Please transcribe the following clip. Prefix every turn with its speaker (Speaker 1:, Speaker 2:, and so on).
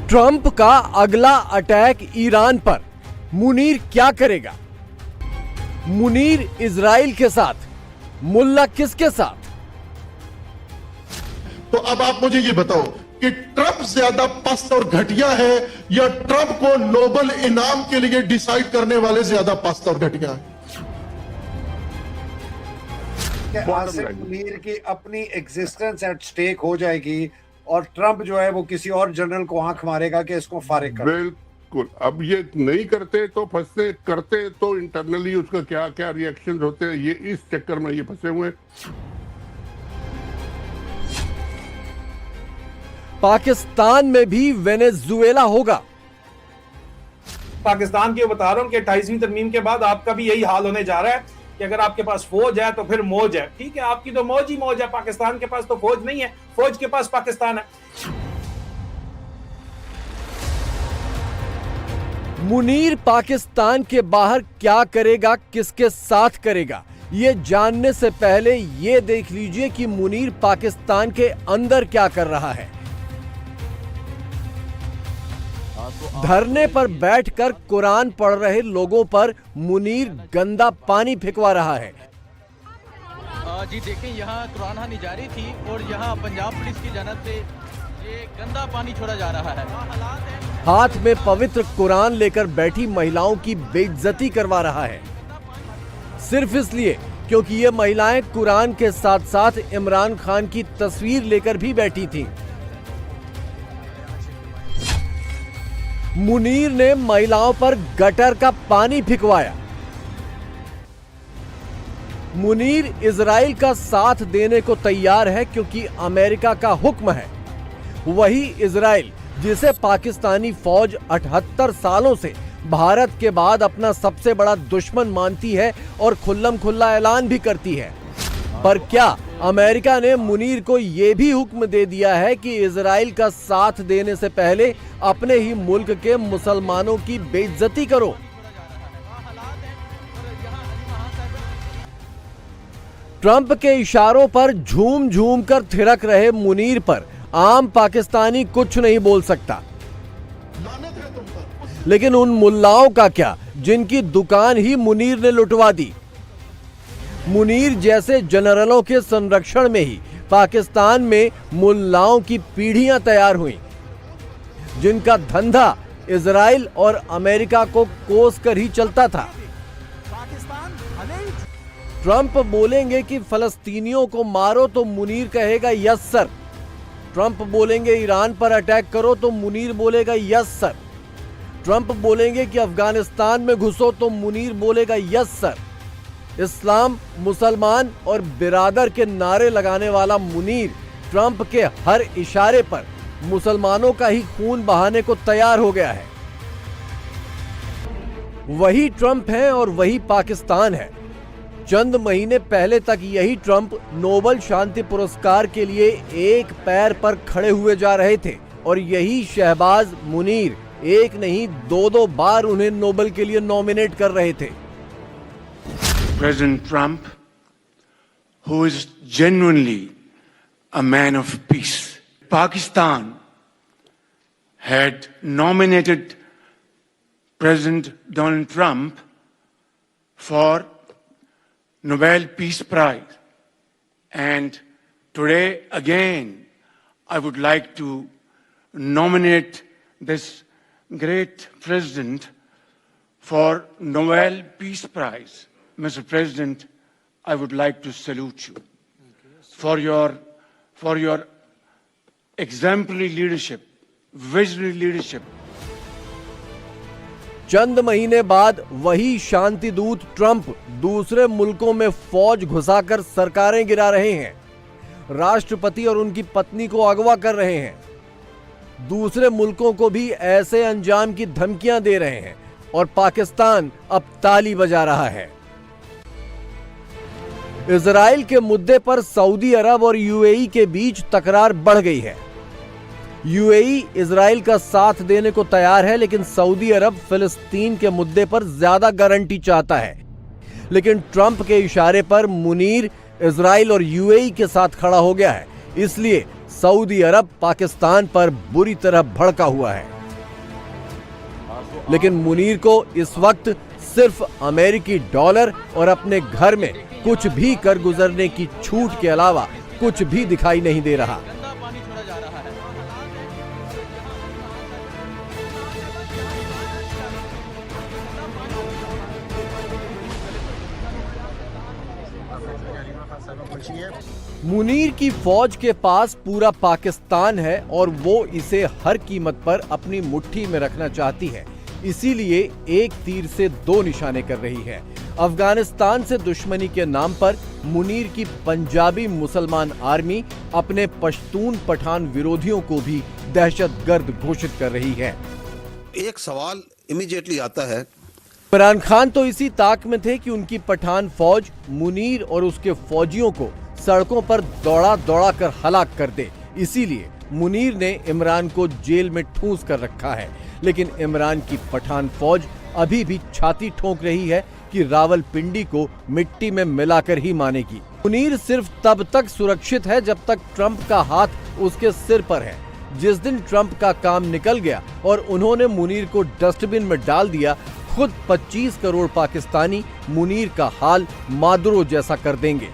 Speaker 1: Trump का अगला attack Iran पर, मुनीर क्या करेगा? मुनीर इजराइल के साथ, मुल्ला किसके साथ?
Speaker 2: तो अब आप मुझे ये बताओ कि ट्रंप ज्यादा पस्त और घटिया है या ट्रंप को नोबेल इनाम के लिए डिसाइड करने वाले ज्यादा पस्त और घटिया है?
Speaker 3: आसिफ मुनीर की अपनी एग्जिस्टेंस एट स्टेक हो जाएगी और ट्रंप जो है वो किसी और जनरल को आंख मारेगा कि इसको फारिग कर।
Speaker 4: बिल्कुल। अब ये नहीं करते तो फंसते, करते तो इंटरनली उसका क्या क्या रिएक्शन होते हैं, ये इस चक्कर में ये फंसे हुए।
Speaker 1: पाकिस्तान में भी वेनेजुएला होगा।
Speaker 5: पाकिस्तान की बता रहा हूं कि 28वीं तरमीम के बाद आपका भी यही हाल होने जा रहा है कि अगर आपके पास फौज है तो फिर मौज है। ठीक है, आपकी तो मौज ही मौज है, पाकिस्तान के पास तो फौज नहीं है, फौज के पास पाकिस्तान है।
Speaker 1: मुनीर पाकिस्तान के बाहर क्या करेगा, किसके साथ करेगा, ये जानने से पहले ये देख लीजिए कि मुनीर पाकिस्तान के अंदर क्या कर रहा है। धरने पर बैठकर कुरान पढ़ रहे लोगों पर मुनीर गंदा पानी फेंकवा रहा है।
Speaker 6: जी देखें, यहाँ कुरान हानि जारी थी और यहाँ पंजाब पुलिस की जानब से ये गंदा पानी छोड़ा जा रहा है।
Speaker 1: हाथ में पवित्र कुरान लेकर बैठी महिलाओं की बेइज्जती करवा रहा है, सिर्फ इसलिए क्योंकि ये महिलाएं कुरान के साथ साथ इमरान खान की तस्वीर लेकर भी बैठी थीं। मुनीर ने महिलाओं पर गटर का पानी फिकवाया। मुनीर इजराइल का साथ देने को तैयार है क्योंकि अमेरिका का हुक्म है। वही इजराइल जिसे पाकिस्तानी फौज 78 सालों से भारत के बाद अपना सबसे बड़ा दुश्मन मानती है और खुल्लम खुल्ला ऐलान भी करती है। पर क्या अमेरिका ने मुनीर को यह भी हुक्म दे दिया है कि इजराइल का साथ देने से पहले अपने ही मुल्क के मुसलमानों की बेइज्जती करो? ट्रंप के इशारों पर झूम झूम कर थिरक रहे मुनीर पर आम पाकिस्तानी कुछ नहीं बोल सकता। लेकिन उन मुल्लाओं का क्या जिनकी दुकान ही मुनीर ने लुटवा दी? मुनीर जैसे जनरलों के संरक्षण में ही पाकिस्तान में मुल्लाओं की पीढ़ियां तैयार हुई, जिनका धंधा इजराइल और अमेरिका को कोस कर ही चलता था। ट्रंप बोलेंगे कि फलस्तीनियों को मारो तो मुनीर कहेगा यस सर। ट्रंप बोलेंगे ईरान पर अटैक करो तो मुनीर बोलेगा यस सर। ट्रंप बोलेंगे कि अफगानिस्तान में घुसो तो मुनीर बोलेगा यस सर। इस्लाम, मुसलमान और बिरादर के नारे लगाने वाला मुनीर ट्रंप के हर इशारे पर मुसलमानों का ही खून बहाने को तैयार हो गया है। वही ट्रंप है और वही पाकिस्तान है। चंद महीने पहले तक यही ट्रंप नोबेल शांति पुरस्कार के लिए एक पैर पर खड़े हुए जा रहे थे और यही शहबाज मुनीर एक नहीं दो बार उन्हें नोबेल के लिए नॉमिनेट कर रहे थे।
Speaker 7: President Trump, who is genuinely a man of peace. Pakistan had nominated President Donald Trump for Nobel Peace Prize. And today again, I would like to nominate this great president for Nobel Peace Prize. Mr. President, I would like to salute you for your exemplary leadership, visionary leadership.
Speaker 1: चंद महीने बाद वही शांति दूत Trump दूसरे मुल्कों में फौज घुसाकर सरकारें गिरा रहे हैं, राष्ट्रपति और उनकी पत्नी को अगवा कर रहे हैं, दूसरे मुल्कों को भी ऐसे अंजाम की धमकियां दे रहे हैं और पाकिस्तान अब ताली बजा रहा है। इजराइल के मुद्दे पर सऊदी अरब और यूएई के बीच तकरार बढ़ गई है। यूएई इजराइल का साथ देने को तैयार है, लेकिन सऊदी अरब फिलिस्तीन के मुद्दे पर ज्यादा गारंटी चाहता है। लेकिन ट्रंप के इशारे पर मुनीर इजराइल और यूएई के साथ खड़ा हो गया है, इसलिए सऊदी अरब पाकिस्तान पर बुरी तरह भड़का हुआ है। लेकिन मुनीर को इस वक्त सिर्फ अमेरिकी डॉलर और अपने घर में कुछ भी कर गुजरने की छूट के अलावा कुछ भी दिखाई नहीं दे रहा।
Speaker 6: गंदा पानी छोड़ा जा रहा है।
Speaker 1: मुनीर की फौज के पास पूरा पाकिस्तान है और वो इसे हर कीमत पर अपनी मुट्ठी में रखना चाहती है, इसीलिए एक तीर से दो निशाने कर रही है। अफगानिस्तान से दुश्मनी के नाम पर मुनीर की पंजाबी मुसलमान आर्मी अपने पश्तून पठान विरोधियों को भी दहशतगर्द घोषित कर रही है।
Speaker 8: एक सवाल इमीडिएटली आता है,
Speaker 1: इमरान खान तो इसी ताक में थे कि उनकी पठान फौज मुनीर और उसके फौजियों को सड़कों पर दौड़ा दौड़ा कर हलाक कर दे, इसीलिए मुनीर ने इमरान को जेल में ठूंस कर रखा है। लेकिन इमरान की पठान फौज अभी भी छाती ठोक रही है कि रावलपिंडी को मिट्टी में मिलाकर ही मानेगी। मुनीर सिर्फ तब तक सुरक्षित है जब तक ट्रंप का हाथ उसके सिर पर है। जिस दिन ट्रंप का काम निकल गया और उन्होंने मुनीर को डस्टबिन में डाल दिया, खुद 25 करोड़ पाकिस्तानी मुनीर का हाल मादुरो जैसा कर देंगे।